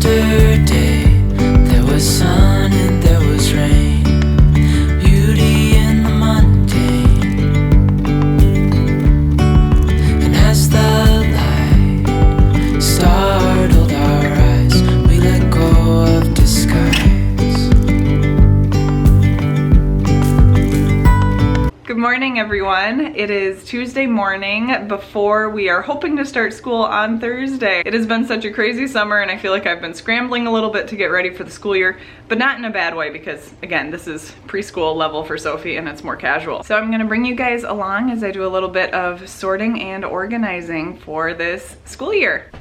Yesterday there was sun and there was rain, beauty in the mundane. And as the light startled our eyes, we let go of disguise. Good morning, everyone. It is Tuesday morning before we are hoping to start school on Thursday. It has been such a crazy summer and I feel like I've been scrambling a little bit to get ready for the school year, but not in a bad way because, again, this is preschool level for Sophie and it's more casual. So I'm gonna bring you guys along as I do a little bit of sorting and organizing for this school year.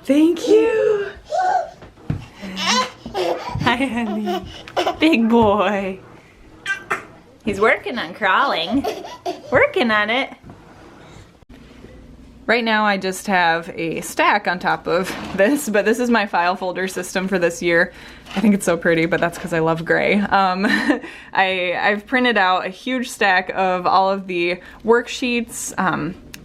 Thank you. Hi, honey. Big boy. He's working on crawling. Working on it. Right now I just have a stack on top of this, but this is my file folder system for this year. I think it's so pretty, but that's because I love gray. I've printed out a huge stack of all of the worksheets,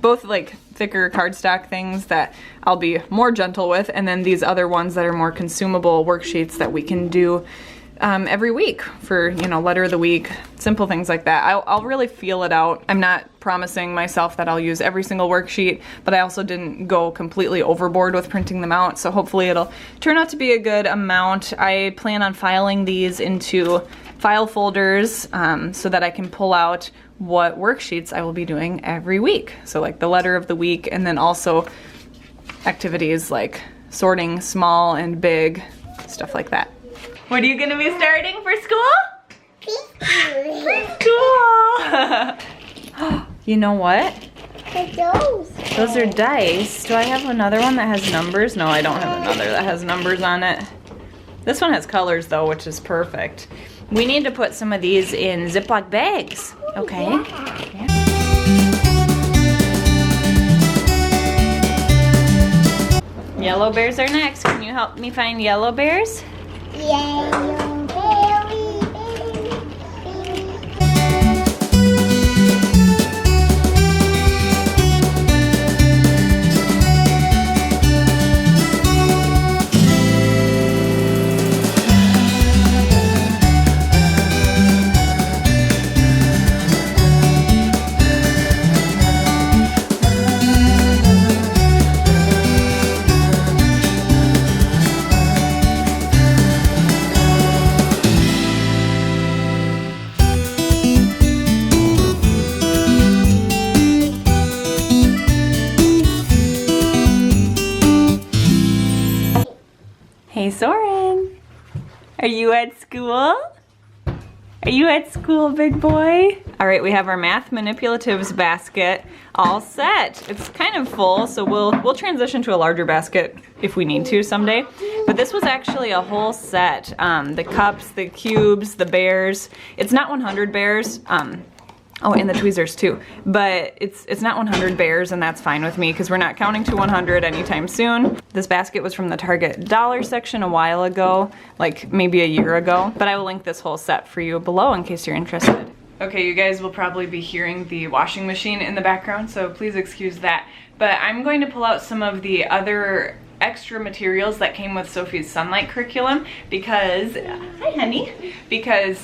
both like thicker cardstock things that I'll be more gentle with, and then these other ones that are more consumable worksheets that we can do every week for, you know, letter of the week, simple things like that. I'll really feel it out. I'm not promising myself that I'll use every single worksheet, but I also didn't go completely overboard with printing them out, so hopefully it'll turn out to be a good amount. I plan on filing these into file folders so that I can pull out what worksheets I will be doing every week. So like the letter of the week, and then also activities like sorting small and big, stuff like that. What are you gonna be starting for school? Preschool! You know what? Those are dice. Do I have another one that has numbers? No, I don't have another that has numbers on it. This one has colors though, which is perfect. We need to put some of these in Ziploc bags, okay? Yeah. Yellow bears are next. Can you help me find yellow bears? Yellow berry, Hey Soren, are you at school? Are you at school, big boy? All right, we have our math manipulatives basket all set. It's kind of full, so we'll transition to a larger basket if we need to someday. But this was actually a whole set. The cups, the cubes, the bears. It's not 100 bears. Oh, and the tweezers too. But it's not 100 bears, and that's fine with me because we're not counting to 100 anytime soon. This basket was from the Target dollar section a while ago, like maybe a year ago. But I will link this whole set for you below in case you're interested. Okay, you guys will probably be hearing the washing machine in the background, so please excuse that. But I'm going to pull out some of the other extra materials that came with Sophie's Sunlight curriculum because, hi honey, because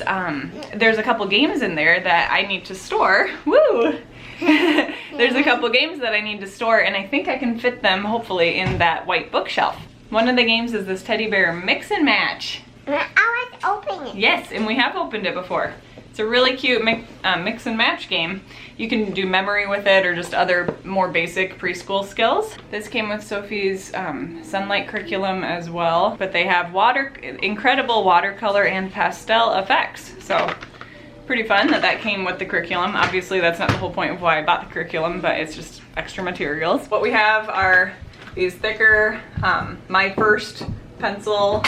there's a couple games in there that I need to store. Woo! There's a couple games that I need to store, and I think I can fit them hopefully in that white bookshelf. One of the games is this teddy bear mix and match. I want to open it. Yes, and we have opened it before. It's a really cute mix and match game. You can do memory with it or just other more basic preschool skills. This came with Sophie's Sunlight curriculum as well, but they have incredible watercolor and pastel effects. So pretty fun that came with the curriculum. Obviously that's not the whole point of why I bought the curriculum, but it's just extra materials. What we have are these thicker My First pencils,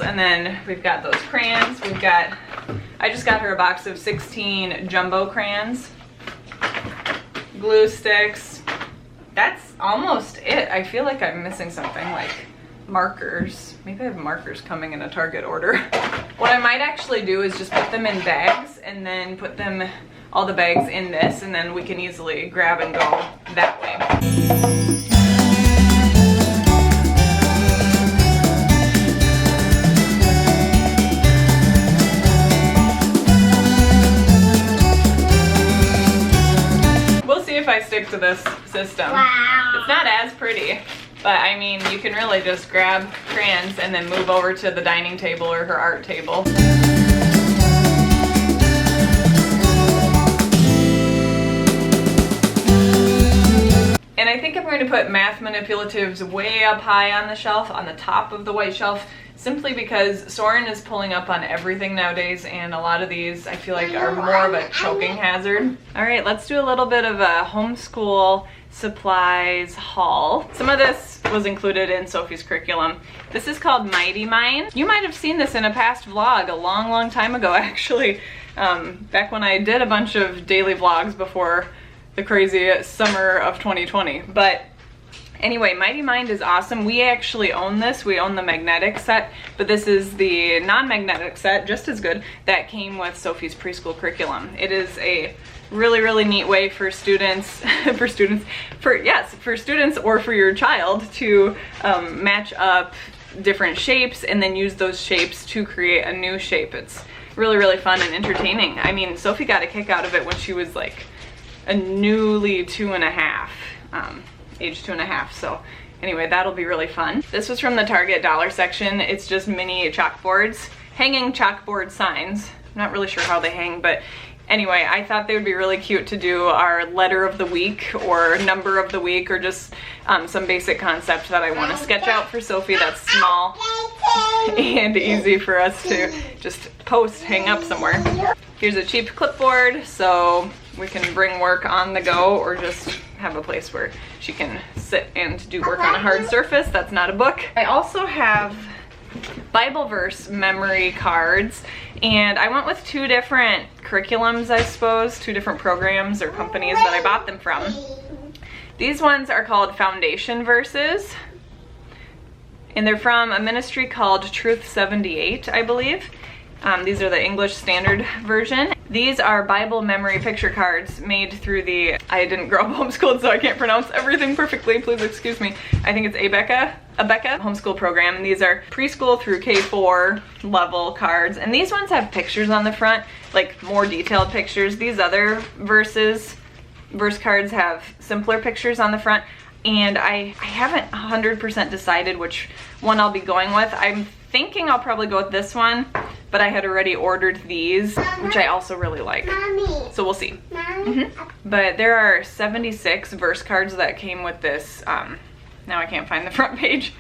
and then we've got those crayons. I just got her a box of 16 jumbo crayons, glue sticks. That's almost it. I feel like I'm missing something, like markers. Maybe I have markers coming in a Target order. What I might actually do is just put them in bags and then put all the bags in this, and then we can easily grab and go that way. If I stick to this system. Wow. It's not as pretty, but I mean, you can really just grab crayons and then move over to the dining table or her art table. And I think I'm going to put math manipulatives way up high on the shelf, on the top of the white shelf, simply because Soren is pulling up on everything nowadays, and a lot of these I feel like are more of a choking hazard. All right, let's do a little bit of a homeschool supplies haul. Some of this was included in Sophie's curriculum. This is called Mighty Mine. You might have seen this in a past vlog a long time ago, actually, back when I did a bunch of daily vlogs before the crazy summer of 2020. But anyway, Mighty Mind is awesome. We actually own this. We own the magnetic set, but this is the non-magnetic set, just as good, that came with Sophie's preschool curriculum. It is a really neat way for students, for students or for your child to match up different shapes and then use those shapes to create a new shape. It's really fun and entertaining. I mean, Sophie got a kick out of it when she was like a newly 2.5. Age 2.5. So anyway, that'll be really fun. This was from the Target dollar section. It's just mini chalkboards, hanging chalkboard signs. I'm not really sure how they hang, but anyway, I thought they would be really cute to do our letter of the week or number of the week, or just some basic concept that I want to sketch out for Sophie that's small and easy for us to just hang up somewhere. Here's a cheap clipboard so we can bring work on the go, or just have a place where she can sit and do work on a hard surface that's not a book. I also have Bible verse memory cards, and I went with 2 different curriculums, I suppose, 2 different programs or companies that I bought them from. These ones are called Foundation Verses, and they're from a ministry called Truth 78, I believe. These are the English Standard Version. These are Bible memory picture cards made through I didn't grow up homeschooled, so I can't pronounce everything perfectly, please excuse me. I think it's Abeka homeschool program, and these are preschool through K4 level cards. And these ones have pictures on the front, like more detailed pictures. These other verse cards have simpler pictures on the front, and I haven't 100% decided which one I'll be going with. I'm thinking I'll probably go with this one, but I had already ordered these, which I also really like. Mommy. So we'll see. Mommy. But there are 76 verse cards that came with this. Now I can't find the front page,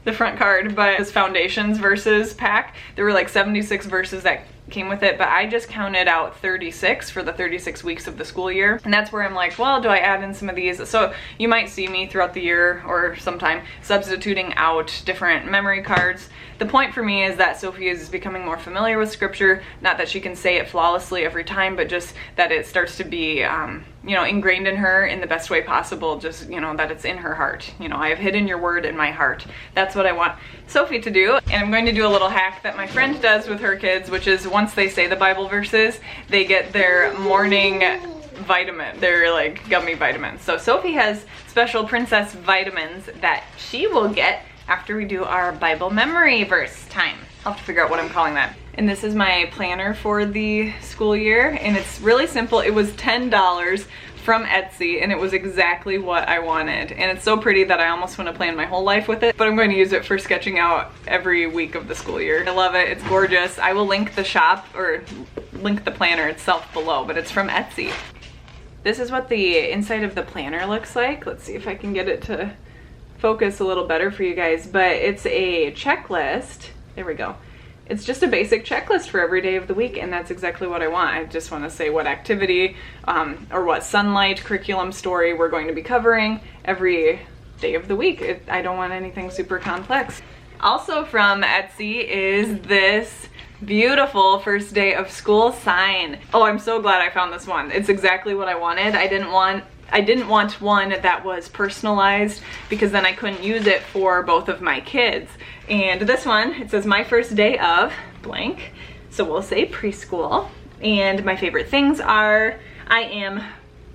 the front card, but this Foundations Verses pack. There were like 76 verses that came with it, but I just counted out 36 for the 36 weeks of the school year. And that's where I'm like, well, do I add in some of these? So you might see me throughout the year or sometime substituting out different memory cards. The point for me is that Sophie is becoming more familiar with scripture, not that she can say it flawlessly every time, but just that it starts to be, you know, ingrained in her in the best way possible, just, you know, that it's in her heart. You know, I have hidden your word in my heart. That's what I want Sophie to do. And I'm going to do a little hack that my friend does with her kids, which is once they say the Bible verses, they get their morning vitamin, they're like gummy vitamins. So Sophie has special princess vitamins that she will get after we do our Bible memory verse time. I'll have to figure out what I'm calling that. And this is my planner for the school year, and it's really simple. It was $10 from Etsy, and it was exactly what I wanted. And it's so pretty that I almost want to plan my whole life with it, but I'm going to use it for sketching out every week of the school year. I love it. It's gorgeous. I will link the shop, or link the planner itself below, but it's from Etsy. This is what the inside of the planner looks like. Let's see if I can get it to focus a little better for you guys, but it's a checklist. There we go. It's just a basic checklist for every day of the week, and that's exactly what I want. I just want to say what activity or what sunlight curriculum story we're going to be covering every day of the week. I don't want anything super complex. Also from Etsy is this beautiful first day of school sign. Oh, I'm so glad I found this one. It's exactly what I wanted. I didn't want one that was personalized, because then I couldn't use it for both of my kids. And this one, it says my first day of blank. So we'll say preschool. And my favorite things are, I am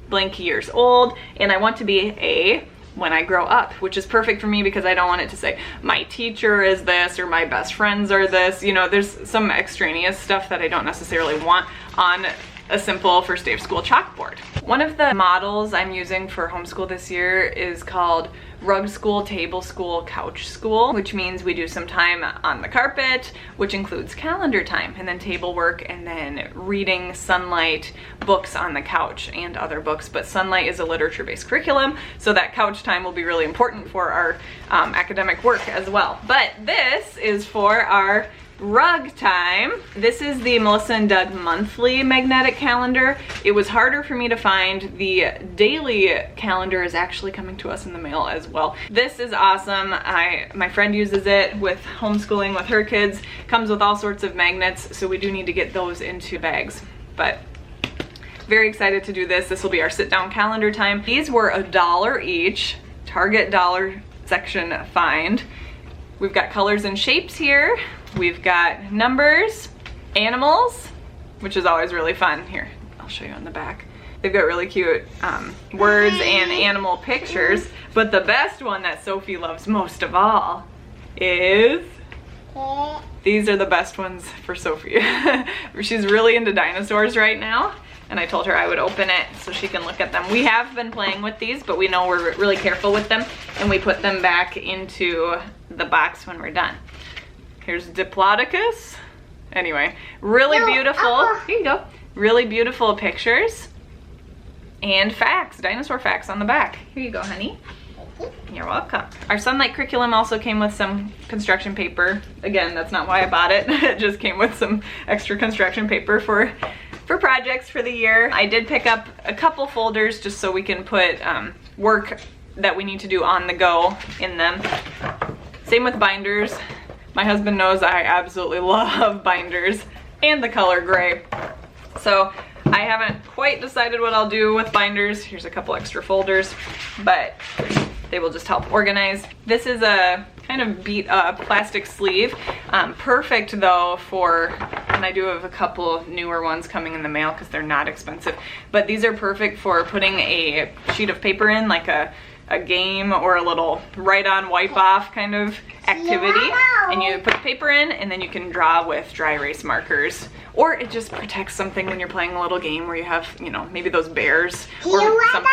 blank years old, and I want to be a when I grow up, which is perfect for me because I don't want it to say my teacher is this or my best friends are this. You know, there's some extraneous stuff that I don't necessarily want on a simple first day of school chalkboard. One of the models I'm using for homeschool this year is called rug school, table school, couch school, which means we do some time on the carpet, which includes calendar time, and then table work, and then reading sunlight books on the couch and other books. But sunlight is a literature-based curriculum, so that couch time will be really important for our academic work as well. But this is for our rug time. This is the Melissa and Doug monthly magnetic calendar. It was harder for me to find. The daily calendar is actually coming to us in the mail as well. This is awesome. My friend uses it with homeschooling with her kids. Comes with all sorts of magnets, so we do need to get those into bags. But very excited to do this. This will be our sit-down calendar time. These were $1 each. Target dollar section find. We've got colors and shapes here. We've got numbers, animals, which is always really fun. Here, I'll show you on the back. They've got really cute words and animal pictures, but the best one that Sophie loves most of all is, these are the best ones for Sophie. She's really into dinosaurs right now, and I told her I would open it so she can look at them. We have been playing with these, but we know we're really careful with them, and we put them back into the box when we're done. Here's Diplodocus. Anyway, really beautiful. Here you go. Really beautiful pictures and facts, dinosaur facts on the back. Here you go, honey. You're welcome. Our sunlight curriculum also came with some construction paper. Again, that's not why I bought it. It just came with some extra construction paper for projects for the year. I did pick up a couple folders just so we can put work that we need to do on the go in them. Same with binders. My husband knows I absolutely love binders and the color gray. So I haven't quite decided what I'll do with binders. Here's a couple extra folders, but they will just help organize. This is a kind of beat up plastic sleeve. Perfect though for, and I do have a couple newer ones coming in the mail because they're not expensive, but these are perfect for putting a sheet of paper in, like a game or a little write-on, wipe-off kind of activity, and you put the paper in, and then you can draw with dry erase markers, or it just protects something when you're playing a little game where you have, you know, maybe those bears or something.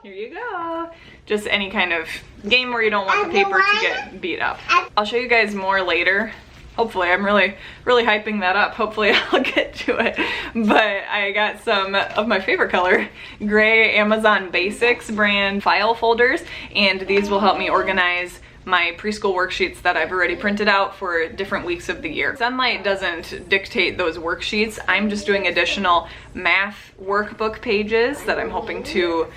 Here you go. Just any kind of game where you don't want the paper to get beat up. I'll show you guys more later. Hopefully, I'm really hyping that up. Hopefully I'll get to it. But I got some of my favorite color, gray Amazon Basics brand file folders, and these will help me organize my preschool worksheets that I've already printed out for different weeks of the year. Sunlight doesn't dictate those worksheets. I'm just doing additional math workbook pages that I'm hoping to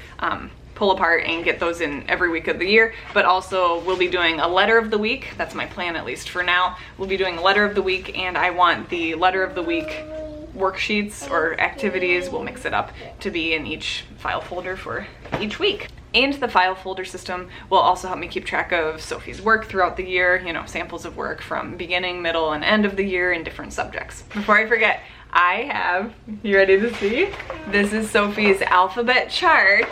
pull apart and get those in every week of the year. But also we'll be doing a letter of the week. That's my plan, at least for now. We'll be doing a letter of the week, and I want the letter of the week worksheets or activities, we'll mix it up, to be in each file folder for each week. And the file folder system will also help me keep track of Sophie's work throughout the year, you know, samples of work from beginning, middle, and end of the year in different subjects. Before I forget, I have, you ready to see? This is Sophie's alphabet chart.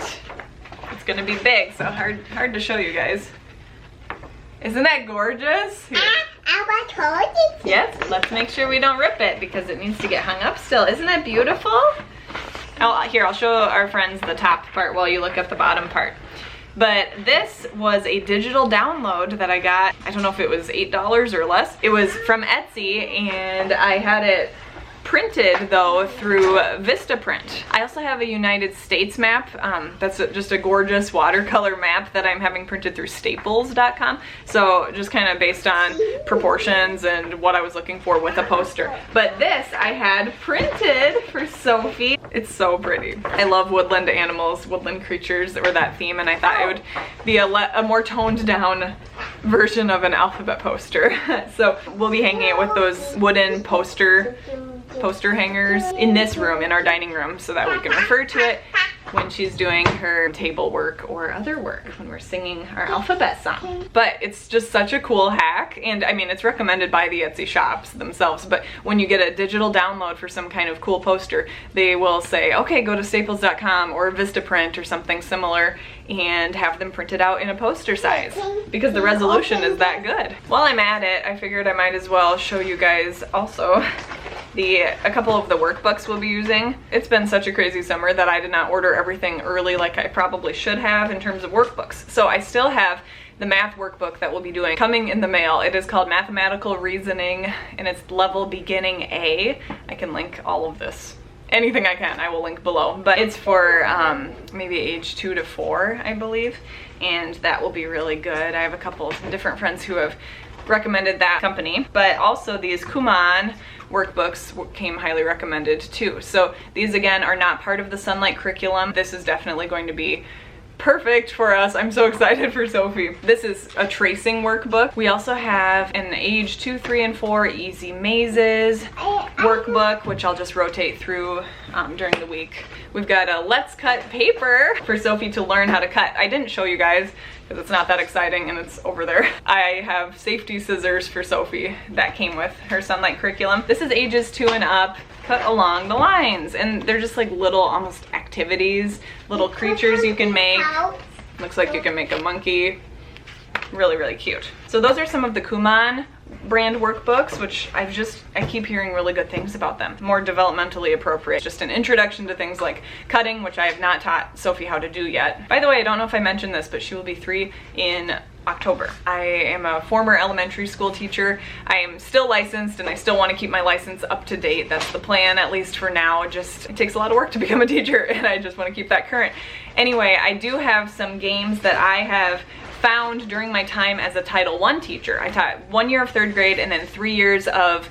It's gonna be big, so hard to show you guys. Isn't that gorgeous? Here. Yes, let's make sure we don't rip it because it needs to get hung up still. Isn't that beautiful? Here, I'll show our friends the top part while you look at the bottom part. But this was a digital download that I got. I don't know if it was $8 or less. It was from Etsy, and I had it printed though through Vistaprint. I also have a United States map. That's just a gorgeous watercolor map that I'm having printed through staples.com. So just kind of based on proportions and what I was looking for with a poster. But this I had printed for Sophie. It's so pretty. I love woodland animals, woodland creatures, or that theme, and I thought it would be a more toned down version of an alphabet poster. So we'll be hanging it with those wooden poster hangers in this room, in our dining room, so that we can refer to it when she's doing her table work or other work, when we're singing our alphabet song. But it's just such a cool hack, and I mean, it's recommended by the Etsy shops themselves, but when you get a digital download for some kind of cool poster, they will say, okay, go to staples.com or Vistaprint or something similar and have them printed out in a poster size, because the resolution is that good. While I'm at it, I figured I might as well show you guys also a couple of the workbooks we'll be using. It's been such a crazy summer that I did not order everything early like I probably should have in terms of workbooks. So I still have the math workbook that we'll be doing coming in the mail. It is called Mathematical Reasoning, and it's level beginning A. I can link all of this. Anything I can, I will link below. But it's for maybe age 2 to 4, I believe, and that will be really good. I have a couple of different friends who have recommended that company, but also these Kumon workbooks came highly recommended too. So these again are not part of the Sunlight curriculum. This is definitely going to be perfect for us. I'm so excited for Sophie. This is a tracing workbook. We also have an age 2, 3, and 4 easy mazes workbook, which I'll just rotate through during the week. We've got a let's cut paper for Sophie to learn how to cut. I didn't show you guys because it's not that exciting and it's over there. I have safety scissors for Sophie that came with her Sunlight curriculum. This is ages 2 and up, cut along the lines, and they're just like little almost activities, little creatures you can make. Looks like you can make a monkey. Really, really cute. So those are some of the Kumon brand workbooks, which I keep hearing really good things about them. More developmentally appropriate. Just an introduction to things like cutting, which I have not taught Sophie how to do yet. By the way, I don't know if I mentioned this, but she will be 3 in October. I am a former elementary school teacher. I am still licensed, and I still want to keep my license up to date. That's the plan, at least for now. It takes a lot of work to become a teacher, and I just want to keep that current. Anyway, I do have some games that I have found during my time as a Title I teacher. I taught 1 year of 3rd grade and then 3 years of,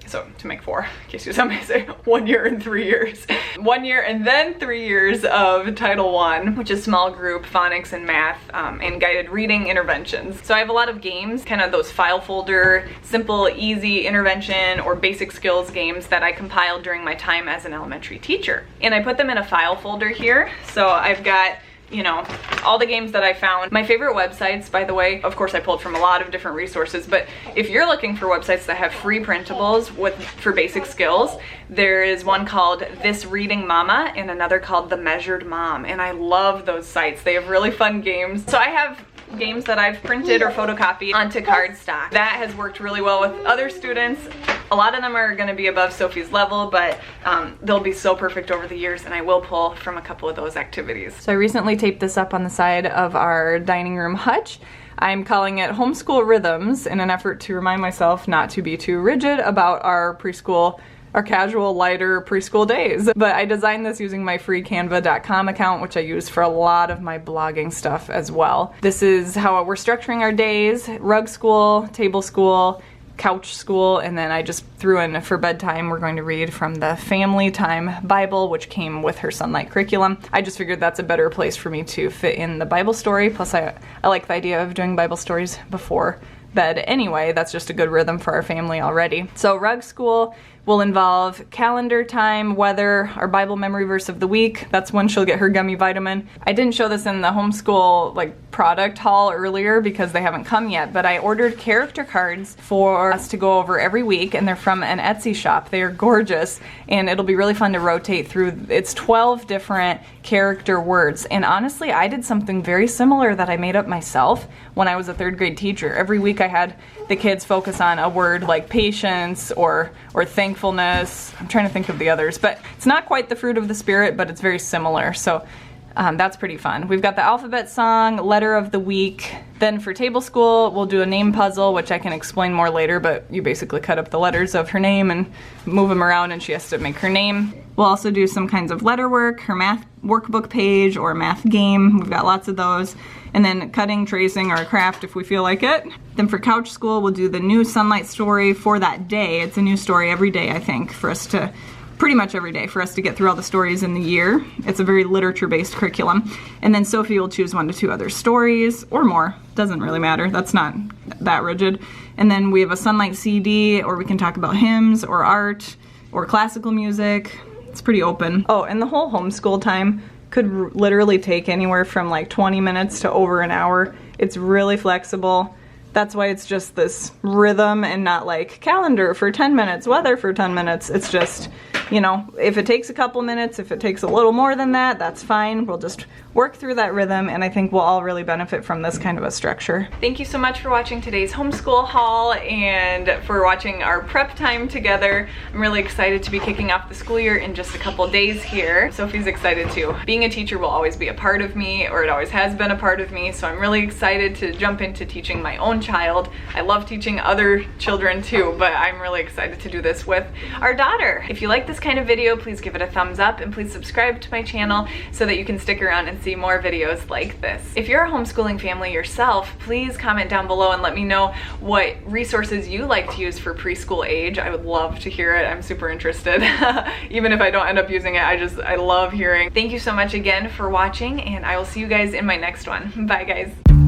so to make 4, in case you somebody say 1 year and 3 years. 1 year and then 3 years of Title I, which is small group phonics and math and guided reading interventions. So I have a lot of games, kind of those file folder, simple, easy intervention or basic skills games that I compiled during my time as an elementary teacher. And I put them in a file folder here. So I've got, you know, all the games that I found. My favorite websites, by the way, of course I pulled from a lot of different resources, but if you're looking for websites that have free printables for basic skills, there is one called This Reading Mama and another called The Measured Mom, and I love those sites. They have really fun games. So I have games that I've printed or photocopied onto cardstock. That has worked really well with other students. A lot of them are going to be above Sophie's level, but they'll be so perfect over the years, and I will pull from a couple of those activities. So I recently taped this up on the side of our dining room hutch. I'm calling it Homeschool Rhythms in an effort to remind myself not to be too rigid about our casual, lighter preschool days. But I designed this using my free canva.com account, which I use for a lot of my blogging stuff as well. This is how we're structuring our days: rug school, table school, couch school, and then I just threw in for bedtime we're going to read from the Family Time Bible, which came with her Sunlight curriculum. I just figured that's a better place for me to fit in the Bible story. Plus I like the idea of doing Bible stories before bed anyway. That's just a good rhythm for our family already. So rug school will involve calendar time, weather, our Bible memory verse of the week. That's when she'll get her gummy vitamin. I didn't show this in the homeschool product haul earlier because they haven't come yet, but I ordered character cards for us to go over every week, and they're from an Etsy shop. They are gorgeous, and it'll be really fun to rotate through. It's 12 different character words, and honestly, I did something very similar that I made up myself when I was a 3rd grade teacher. Every week week I had the kids focus on a word like patience or thankfulness. I'm trying to think of the others, but it's not quite the fruit of the Spirit, but it's very similar. So that's pretty fun. We've got the alphabet song, letter of the week. Then for table school, we'll do a name puzzle, which I can explain more later, but you basically cut up the letters of her name and move them around and she has to make her name. We'll also do some kinds of letter work, her math workbook page or math game. We've got lots of those. And then cutting, tracing, or a craft if we feel like it. Then for couch school, we'll do the new Sunlight story for that day. It's a new story every day, I think, for us to pretty much every day for us to get through all the stories in the year. It's a very literature-based curriculum. And then Sophie will choose 1 to 2 other stories, or more. Doesn't really matter. That's not that rigid. And then we have a Sunlight CD, or we can talk about hymns, or art, or classical music. It's pretty open. Oh, and the whole homeschool time could literally take anywhere from like 20 minutes to over an hour. It's really flexible. That's why it's just this rhythm and not like calendar for 10 minutes, weather for 10 minutes. It's just, you know, if it takes a couple minutes, if it takes a little more than that, that's fine. We'll just work through that rhythm, and I think we'll all really benefit from this kind of a structure. Thank you so much for watching today's homeschool haul and for watching our prep time together. I'm really excited to be kicking off the school year in just a couple days here. Sophie's excited too. Being a teacher will always be a part of me, or it always has been a part of me, so I'm really excited to jump into teaching my own child. I love teaching other children too, but I'm really excited to do this with our daughter. If you like this kind of video, please give it a thumbs up and please subscribe to my channel so that you can stick around and see more videos like this. If you're a homeschooling family yourself, please comment down below and let me know what resources you like to use for preschool age. I would love to hear it. I'm super interested. Even if I don't end up using it, I love hearing. Thank you so much again for watching, and I will see you guys in my next one. Bye guys.